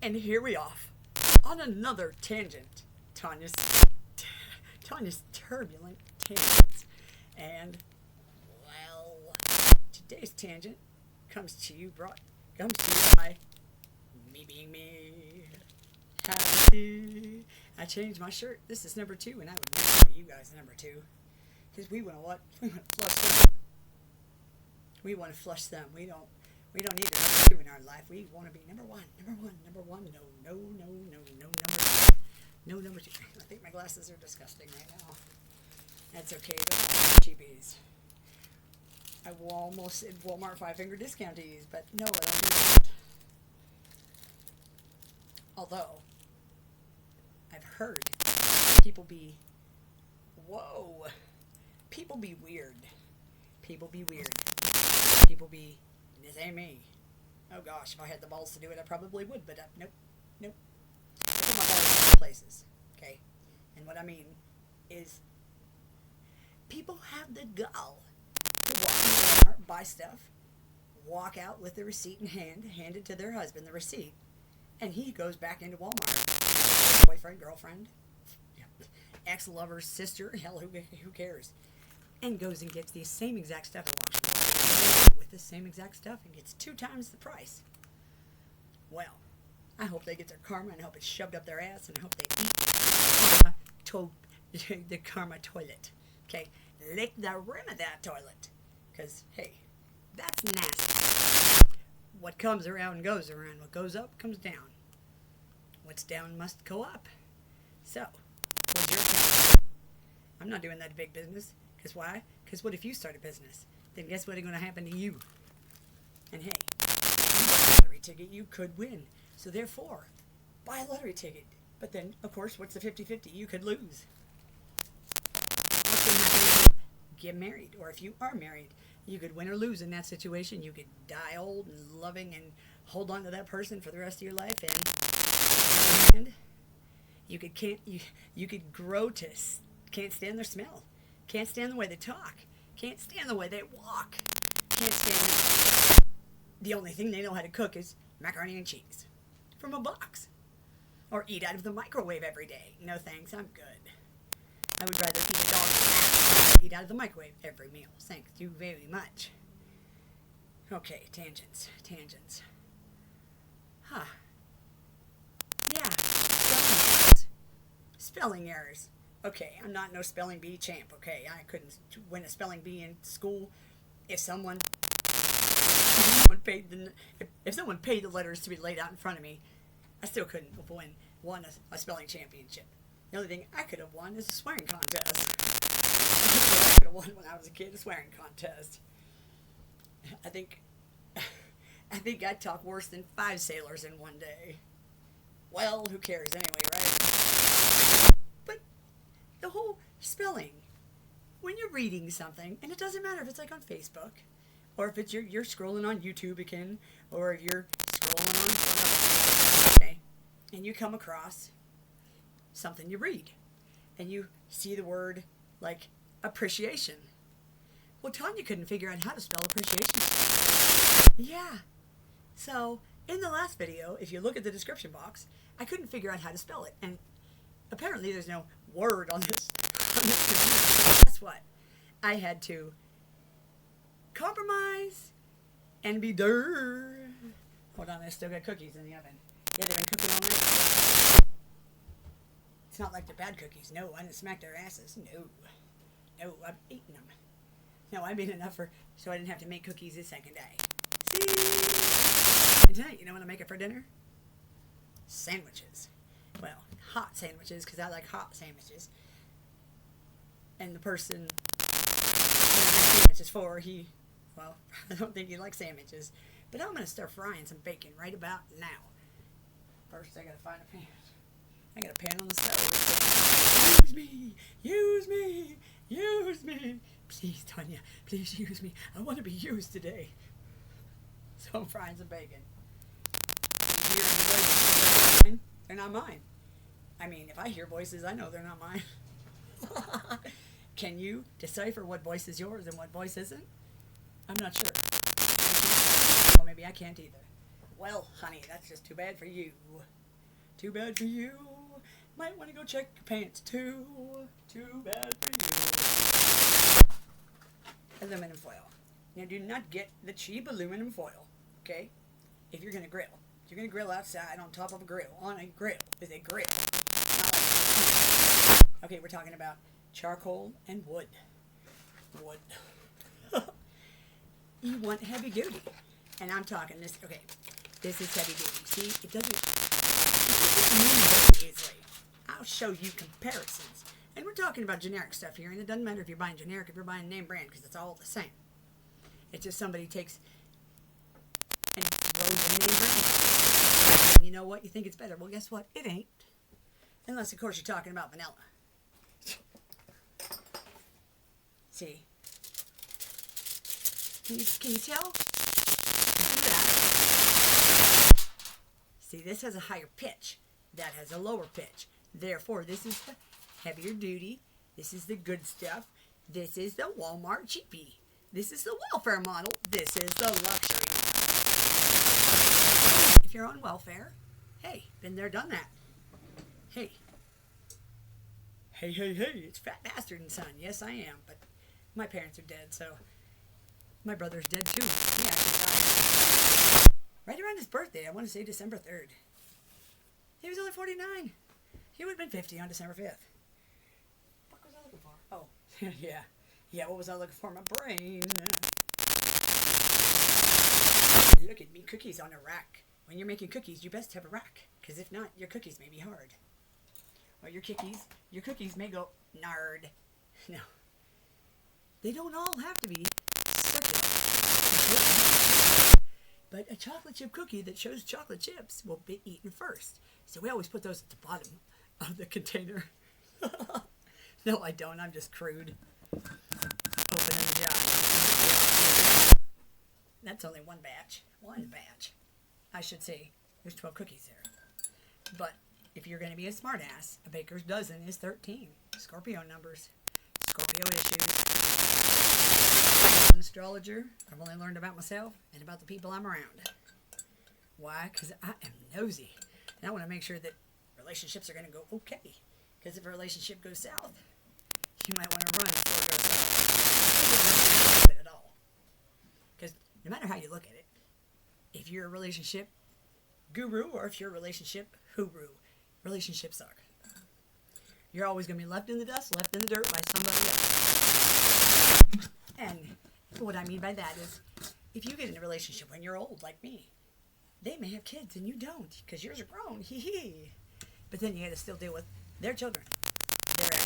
And here we off on another tangent. Tonya's turbulent tangents. And well, today's tangent comes to you by me being me. Happy. I changed my shirt. This is number 2, and I would love you guys number 2. Because we want to what? We want to flush them. We want to flush them. We don't need to number 2 in our life. We want to be number 1. Number 1. No, number 2. I think my glasses are disgusting right now. That's okay. They're cheapies. I will almost said Walmart 5-finger discountees, but no, I don't do that. Although, I've heard people be weird. This ain't me. Oh gosh, if I had the balls to do it, I probably would, but nope. I put my balls in places, okay? And what I mean is, people have the gall to walk in Walmart, buy stuff, walk out with the receipt in hand, hand it to their husband, the receipt, and he goes back into Walmart. Boyfriend, girlfriend, ex-lover's sister, hell, who cares? And goes and gets the same exact stuff with the same exact stuff and gets 2 times the price. Well, I hope they get their karma, and I hope it's shoved up their ass, and I hope they eat the karma toilet. Okay, lick the rim of that toilet, because hey, that's nasty. What comes around goes around. What goes up comes down. What's down must go up. So, what's your opinion? I'm not doing that big business. Because why? Because what if you start a business? Then guess what's going to happen to you? And hey, a lottery ticket you could win. So therefore, buy a lottery ticket. But then, of course, what's the 50-50? You could lose. What's going to happen if you get married? Or if you are married, you could win or lose in that situation. You could die old and loving and hold on to that person for the rest of your life. And you could grow to can't stand their smell. Can't stand the way they talk. Can't stand the way they walk. Can't stand the only thing they know how to cook is macaroni and cheese from a box. Or eat out of the microwave every day. No thanks, I'm good. I would rather eat a dog than eat out of the microwave every meal. Thank you very much. Okay, tangents. Huh. Yeah, spelling errors. Okay, I'm not no spelling bee champ, okay? I couldn't win a spelling bee in school if someone paid the letters to be laid out in front of me. I still couldn't have won a spelling championship. The only thing I could have won is a swearing contest. I could have won when I was a kid, a swearing contest. I think I talked worse than 5 sailors in one day. Well, who cares anyway, right? But the whole spelling, when you're reading something, and it doesn't matter if it's like on Facebook, or if it's you're scrolling on YouTube again, or if you're scrolling on, okay, and you come across something you read, and you see the word like appreciation. Well, Tonya couldn't figure out how to spell appreciation. Yeah. So in the last video, if you look at the description box, I couldn't figure out how to spell it, and apparently there's no word on this. Guess what? I had to compromise and be there. Hold on, I still got cookies in the oven. Yeah, they've been cooking all night. It's not like they're bad cookies. No, I didn't smack their asses. No, I've eaten them. No, I made enough so I didn't have to make cookies the second day. See? And tonight, you know what I'm making for dinner? Sandwiches. Well, hot sandwiches, because I like hot sandwiches. And the person sandwiches for, I don't think he likes sandwiches. But I'm going to start frying some bacon right about now. First, I got to find a pan. I got a pan on the stove. Use me. Please, Tonya, please use me. I want to be used today. So I'm frying some bacon. They're not mine. I mean, if I hear voices, I know they're not mine. Can you decipher what voice is yours and what voice isn't? I'm not sure. Well, maybe I can't either. Well, honey, that's just too bad for you. Too bad for you. Might want to go check your pants too. Too bad for you. Aluminum foil. Now, do not get the cheap aluminum foil, okay? If you're going to grill. If you're going to grill outside on top of a grill, on a grill, with a grill. Not like, okay, we're talking about charcoal and wood. Wood. You want heavy duty. And I'm talking this, okay, this is heavy duty. See, it doesn't move very easily. I'll show you comparisons. And we're talking about generic stuff here, and it doesn't matter if you're buying generic, if you're buying name brand, because it's all the same. It's just somebody takes and throws a name brand. And you know what? You think it's better. Well, guess what? It ain't. Unless, of course, you're talking about vanilla. See? Can you tell? See, this has a higher pitch. That has a lower pitch. Therefore, this is the heavier duty. This is the good stuff. This is the Walmart cheapie. This is the welfare model. This is the luxury. If you're on welfare, hey, been there, done that. Hey. Hey, it's Fat Bastard and Son. Yes, I am, but my parents are dead, so my brother's dead too. He actually died right around his birthday. I want to say December 3rd. He was only 49. He would have been 50 on December 5th. What was I looking for? Oh, yeah. Yeah, what was I looking for? My brain. Look at me, cookies on a rack. When you're making cookies, you best have a rack, because if not, your cookies may be hard. Or your cookies may go nard. No. They don't all have to be circular. But a chocolate chip cookie that shows chocolate chips will be eaten first. So we always put those at the bottom of the container. No, I don't. I'm just crude. Opening the jar. That's only one batch. One batch. I should say there's 12 cookies there. But if you're going to be a smartass, a baker's dozen is 13. Scorpio numbers. Scorpio issues. An astrologer, I've only learned about myself and about the people I'm around. Why? Because I am nosy. And I want to make sure that relationships are going to go okay. Because if a relationship goes south, you might want to run before it goes south. At all. Because no matter how you look at it, if you're a relationship guru or if you're a relationship hooroo, relationships suck. You're always going to be left in the dust, left in the dirt by somebody else. And what I mean by that is, if you get in a relationship when you're old, like me, they may have kids and you don't, because yours are grown. Hee hee. But then you got to still deal with their children. Their ex.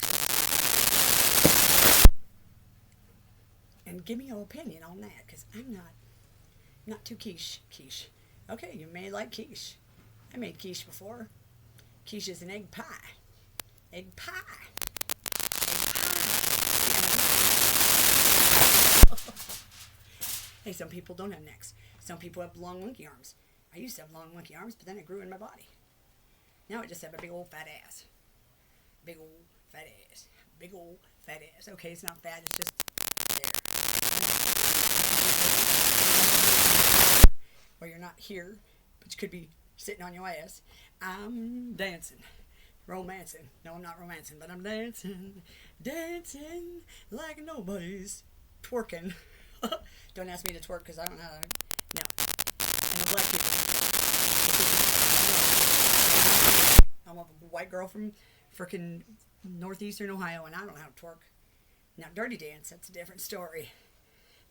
And give me your opinion on that, because I'm not too quiche. Okay, you may like quiche. I made quiche before. Quiche is an egg pie. Egg pie. Hey, some people don't have necks. Some people have long monkey arms. I used to have long monkey arms, but then it grew in my body. Now I just have a big old fat ass. Big old fat ass. Big old fat ass. Okay, it's not fat, it's just there. Or you're not here, but you could be sitting on your ass. I'm dancing. Romancing. No, I'm not romancing, but I'm dancing. Dancing like nobody's twerking. Don't ask me to twerk because I don't know how to. No. And the black people. I'm a white girl from frickin' northeastern Ohio, and I don't know how to twerk. Now, dirty dance, that's a different story.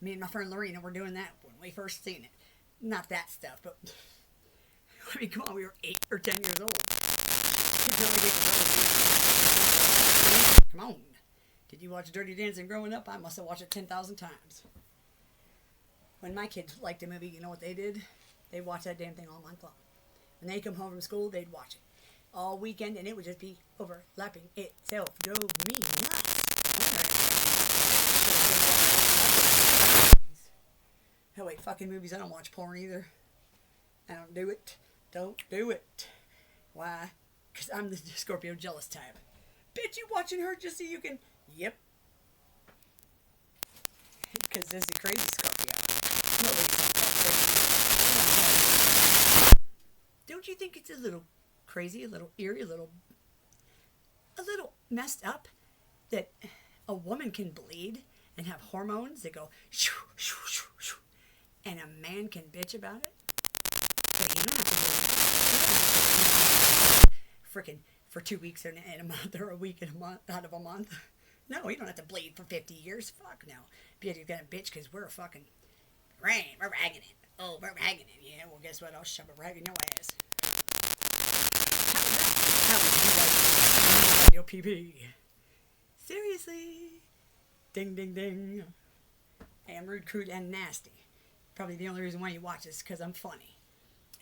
Me and my friend Lorena were doing that when we first seen it. Not that stuff, but I mean, come on, we were 8 or 10 years old. Come on. Did you watch Dirty Dancing growing up? I must have watched it 10,000 times. When my kids liked a movie, you know what they did? They'd watch that damn thing all month long. When they come home from school, they'd watch it all weekend, and it would just be overlapping itself. Drove me nuts. Oh wait, fucking movies. I don't watch porn either. I don't do it. Don't do it. Why? Because I'm the Scorpio jealous type. Bitch, you watching her just so you can... Yep. Because this is a crazy Scorpio. Nobody thinks that crazy. don't you think it's a little crazy, a little eerie, a little messed up that a woman can bleed and have hormones that go shoo, shoo, shoo, shoo, and a man can bitch about it? But you don't have to do it. Frickin' for 2 weeks and a month, or a week and a month out of a month. No, you don't have to bleed for 50 years. Fuck no. But you're gonna bitch because we're fucking rain. We're ragging it. Oh, we're ragging it. Yeah, well, guess what? I'll shove a rag in your ass. How would you like your PP? Seriously? Ding, ding, ding. Hey, I'm rude, crude, and nasty. Probably the only reason why you watch this is because I'm funny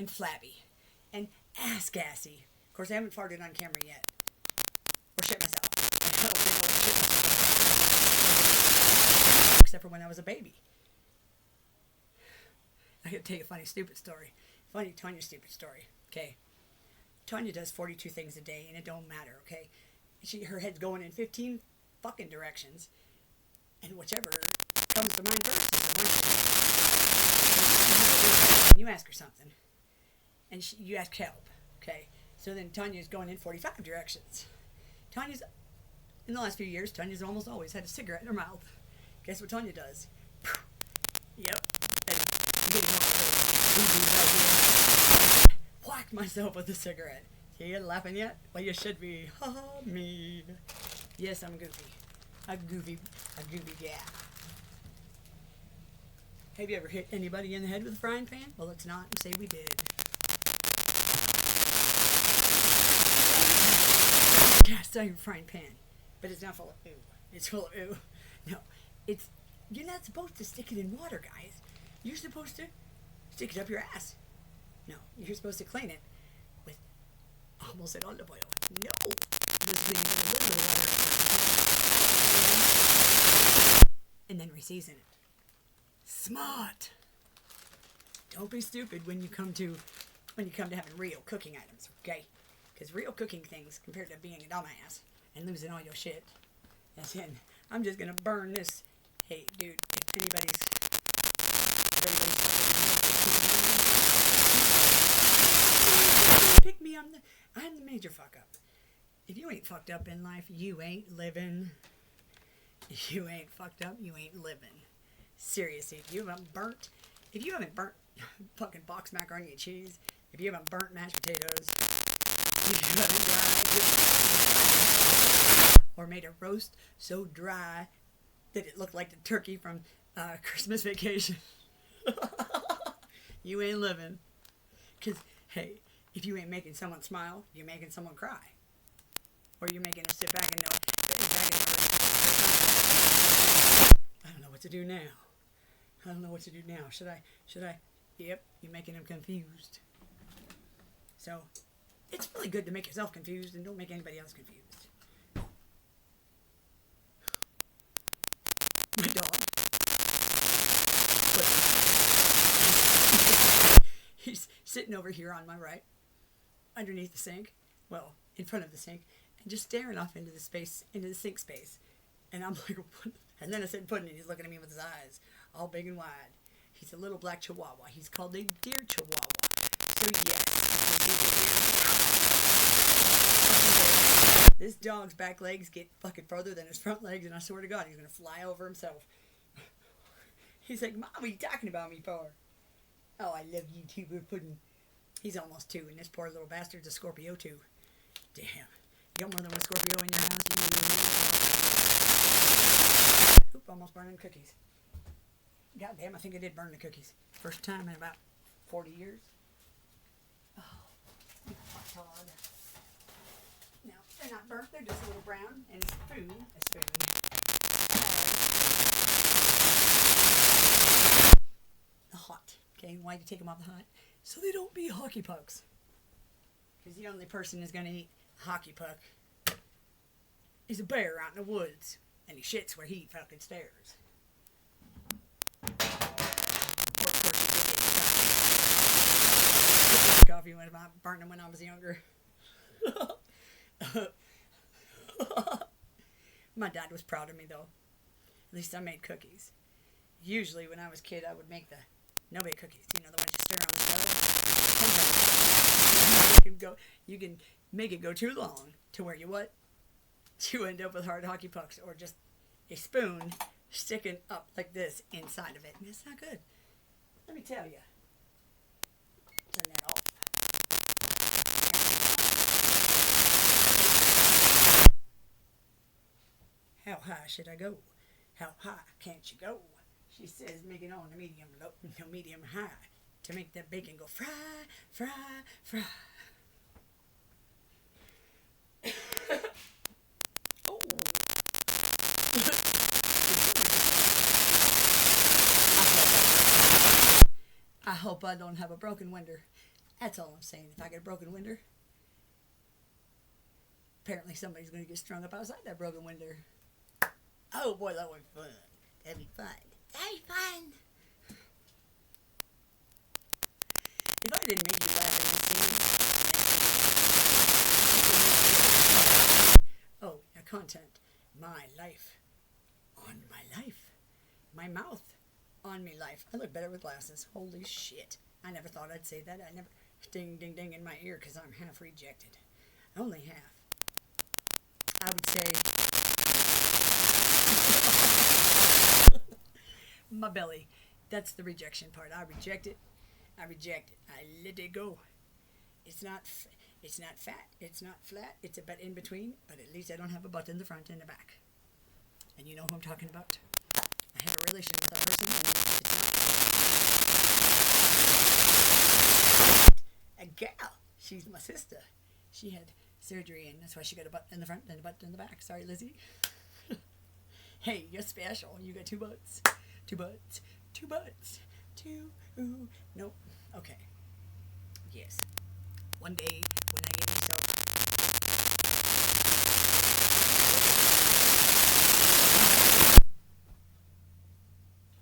and flabby and ass-gassy. Of course, I haven't farted on camera yet. Or shit myself. Except for when I was a baby. I gotta tell you a funny, stupid story. Funny Tonya stupid story. Okay. Tonya does 42 things a day, and it don't matter, okay? Her head's going in 15 fucking directions, and whichever comes to mind first. You ask her something, and you ask help, okay? So then Tonya's going in 45 directions. In the last few years, Tonya's almost always had a cigarette in her mouth. Guess what Tonya does? Yep. Whack myself with a cigarette. You laughing yet? Well, you should be. Ha ha, me. Yes, I'm goofy. A goofy guy. Have you ever hit anybody in the head with a frying pan? Well, let's not say we did. Cast iron frying pan. But it's not full of ooh. It's full of ooh. No, you're not supposed to stick it in water, guys. You're supposed to stick it up your ass. No, you're supposed to clean it with, almost said olive oil. No, just a little bit of water. And then reseason it. Smart. Don't be stupid when you come to having real cooking items, okay? Because real cooking things, compared to being a dumbass and losing all your shit, as in, I'm just gonna burn this. Hey, dude, if anybody's pick me, I'm the major fuck up. If you ain't fucked up in life, you ain't living. If you ain't fucked up, you ain't living. Seriously, if you haven't burnt fucking box macaroni and cheese, if you haven't burnt mashed potatoes, if you haven't dried, or made a roast so dry that it looked like the turkey from Christmas Vacation, you ain't living. Because, hey, if you ain't making someone smile, you're making someone cry. Or you're making them sit back and know, I don't know what to do now. Should I? Yep, you're making them confused. So, it's really good to make yourself confused and don't make anybody else confused. My dog. He's sitting over here on my right, underneath the sink, well, in front of the sink, and just staring off into the sink space. And I'm like, what? And then I said pudding, and he's looking at me with his eyes, all big and wide. He's a little black chihuahua. He's called a deer chihuahua. So yes, this dog's back legs get fucking further than his front legs, and I swear to God, he's gonna fly over himself. He's like, Mom, what are you talking about me for? Oh, I love you too, pudding. He's almost 2, and this poor little bastard's a Scorpio too. Damn. You got more than one Scorpio in your house? Oop, almost burning cookies. God damn, I think I did burn the cookies. First time in about 40 years. Oh, hot Todd. No, they're not burnt, they're just a little brown. And a spoon. Hot. Okay, why do you take them off the hot? So they don't be hockey pucks. Because the only person who's going to eat a hockey puck is a bear out in the woods. And he shits where he fucking stares. Coffee when I burned them when I was younger. My dad was proud of me though. At least I made cookies. Usually when I was a kid I would make the no-bake cookies. You know, the ones you stir on the stove. You can make it go too long to where you what? You end up with hard hockey pucks or just a spoon sticking up like this inside of it. And it's not good. Let me tell you. Turn that off. How high should I go? How high can't you go? She says make it on the medium low, no medium high to make that bacon go fry, fry, fry. Oh. I hope I don't have a broken winder. That's all I'm saying. If I get a broken winder, apparently somebody's going to get strung up outside that broken winder. Oh boy, that would be fun. That'd be fun. That'd be fun. If I didn't make you laugh, oh, now content. My life. On my life. My mouth. On me life. I look better with glasses. Holy shit. I never thought I'd say that. I never. Ding, ding, ding in my ear because I'm half rejected. Only half. I would say. My belly. That's the rejection part. I reject it. I reject it. I let it go. It's not fat. It's not flat. It's a bit in between. But at least I don't have a butt in the front and the back. And you know who I'm talking about. I have a relation with that person. A gal. She's my sister. She had surgery and that's why she got a butt in the front and a butt in the back. Sorry, Lizzie. Hey, you're special. You got 2 butts. 2 butts. 2 butts. 2. Ooh. Nope. Okay. Yes. One day when I get myself.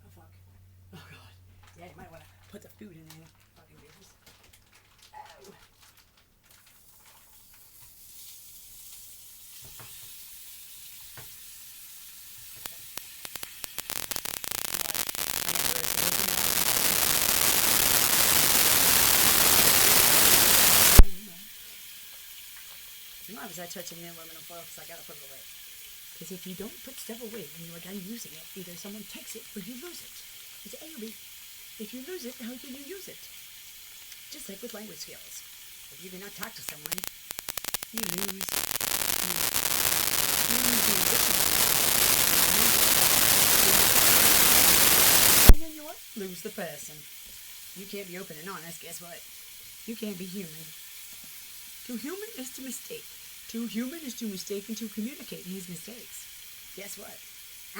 Oh fuck. Oh god. Yeah, you might want to put the food in there. Fucking bitches. Ow. Why was I touching the aluminum foil? Because I gotta put it away. Because if you don't put stuff away when you are done using it, either someone takes it or you lose it. It's A or B. If you lose it, how can you use it? Just like with language skills. If you cannot talk to someone, you lose. And then you what? Lose the person. You can't be open and honest. Guess what? You can't be human. To human is to mistake. To human is to mistake and to communicate in his mistakes. Guess what?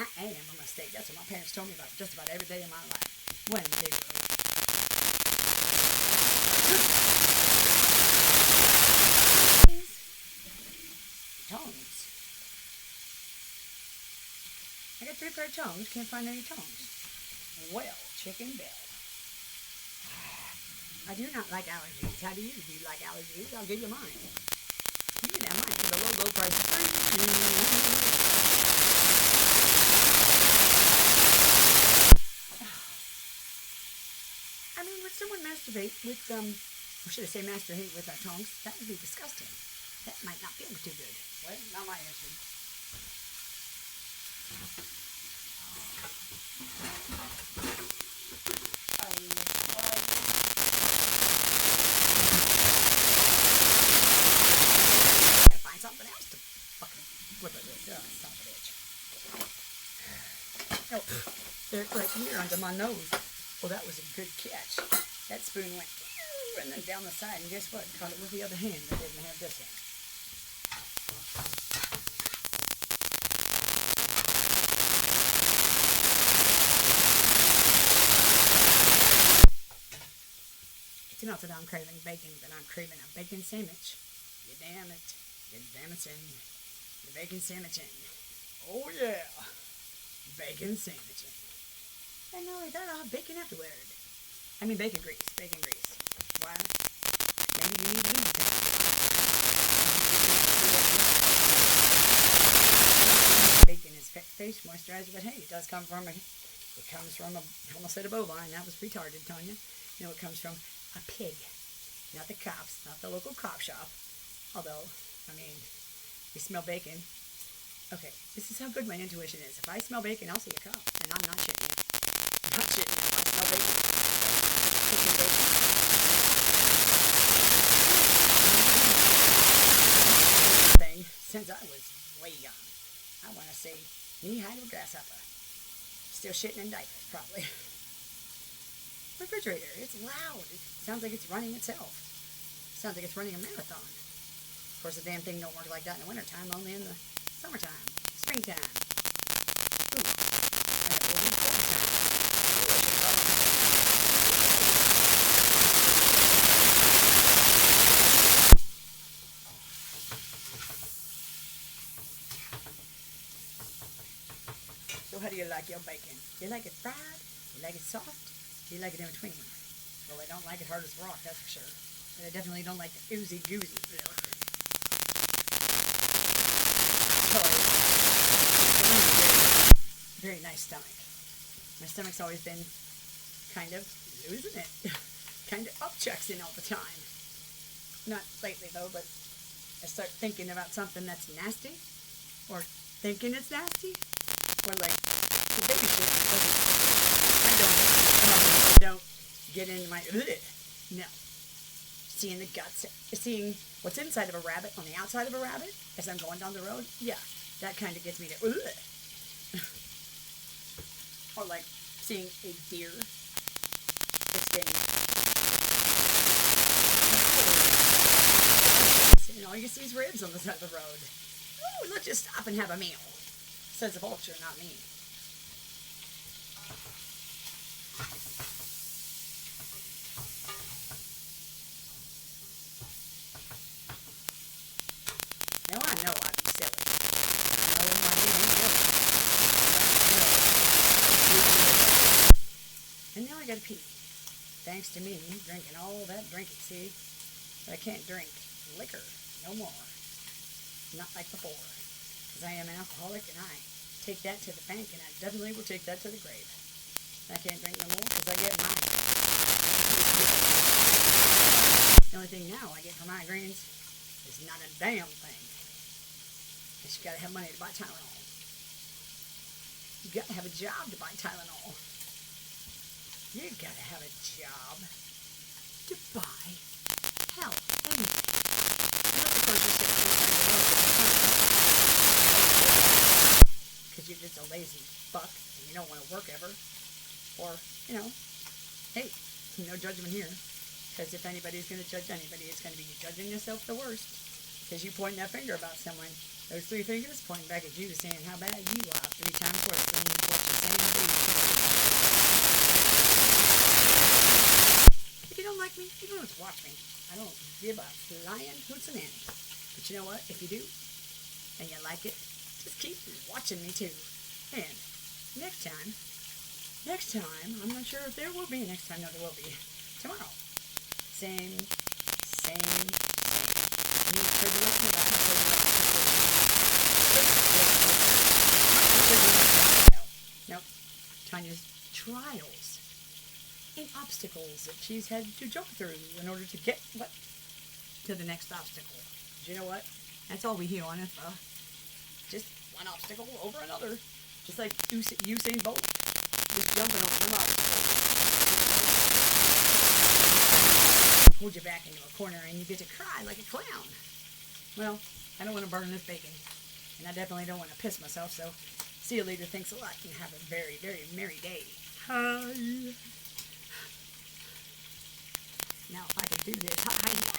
I am a mistake. That's what my parents told me about just about every day of my life. When they were tongues. I got 3 pair of tongues. Can't find any tongues. Well, chicken bell. I do not like allergies. How do you? Do you like allergies? I'll give you mine. You can have mine for the low price of free. I mean, would someone masturbate with, or should I say masturbate with tongues? That would be disgusting. That might not feel too good. Well, not my answer. Something else to fucking whip it with. Oh, son of a bitch. Oh, they're right here under my nose. Well, that was a good catch. That spoon went and then down the side, and guess what? Caught it with the other hand. I didn't have this hand. It's not that I'm craving bacon, but I'm craving a bacon sandwich. You damn it. Get damn it in. The bacon sandwiching. Oh yeah. Bacon sandwiching. And not only that, I'll have bacon afterward. I mean bacon grease. Bacon grease. Why? Maybe you need lean bacon. Bacon is face moisturizer, but hey, it does come from it comes from a, I almost said a bovine. That was retarded, Tonya. No, it comes from a pig. not the cops, not the local cop shop. Although, I mean, you smell bacon. Okay, this is how good my intuition is. If I smell bacon, I'll see a cop, and I'm not shitting you. I'm not shitting you. I smell bacon. Cooking bacon. Thing since I was way young. I want to say knee-high to a grasshopper. Still shitting in diapers, probably. Refrigerator, it's loud. It sounds like it's running itself. Sounds like it's running a marathon. Of course, the damn thing don't work like that in the wintertime, only in the summertime, springtime. Ooh. And it will be summertime. So how do you like your bacon? Do you like it fried? Do you like it soft? Do you like it in between? Well, I don't like it hard as rock, that's for sure. But I definitely don't like the oozy goozy. Very nice stomach. My stomach's always been kind of losing it. Kind of upchucks all the time. Not lately though, but I start thinking about something that's nasty, or thinking it's nasty, or like the baby shit. I don't get into my no. Seeing the guts, seeing what's inside of a rabbit on the outside of a rabbit as I'm going down the road, yeah, that kind of gets me to or like seeing a deer that's been, and all you see is ribs on the side of the road. Ooh, let's just stop and have a meal. Says the vulture, not me. Now I know I'd be silly. I know my name ain't silly. And now I gotta pee. Thanks to me drinking all that drinking, see? But I can't drink liquor no more. Not like before. Because I am an alcoholic and I take that to the bank, and I definitely will take that to the grave. I can't drink no more because I get migraines. The only thing now I get for migraines is not a damn thing. Because you gotta have money to buy Tylenol. You gotta have a job to buy Tylenol. You gotta have a job to buy hell, anything. Not the person sitting on the road because you're just a lazy fuck and you don't want to work ever. Or, hey, no judgment here. Because if anybody's going to judge anybody, it's going to be you judging yourself the worst. Because you point that finger about someone. Those three fingers pointing back at you saying how bad you are 3 times worse than what you're saying. If you don't like me, you don't have to watch me. I don't give a flying hoots-a-nanny. But you know what? If you do, and you like it, just keep watching me too. And next time, I'm not sure if there will be a next time. No, there will be. Tomorrow. Same. Nope. Tonya's trials and obstacles that she's had to jump through in order to get to the next obstacle. But you know what? That's all we hear on it. Just one obstacle over another. Just like Usain Bolt. Just jumping over an obstacle. Hold you back into a corner and you get to cry like a clown. Well, I don't want to burn this bacon. And I definitely don't want to piss myself, so see you later. Thanks a lot and have a very, very merry day. Hi. Now if I could do this. Hi.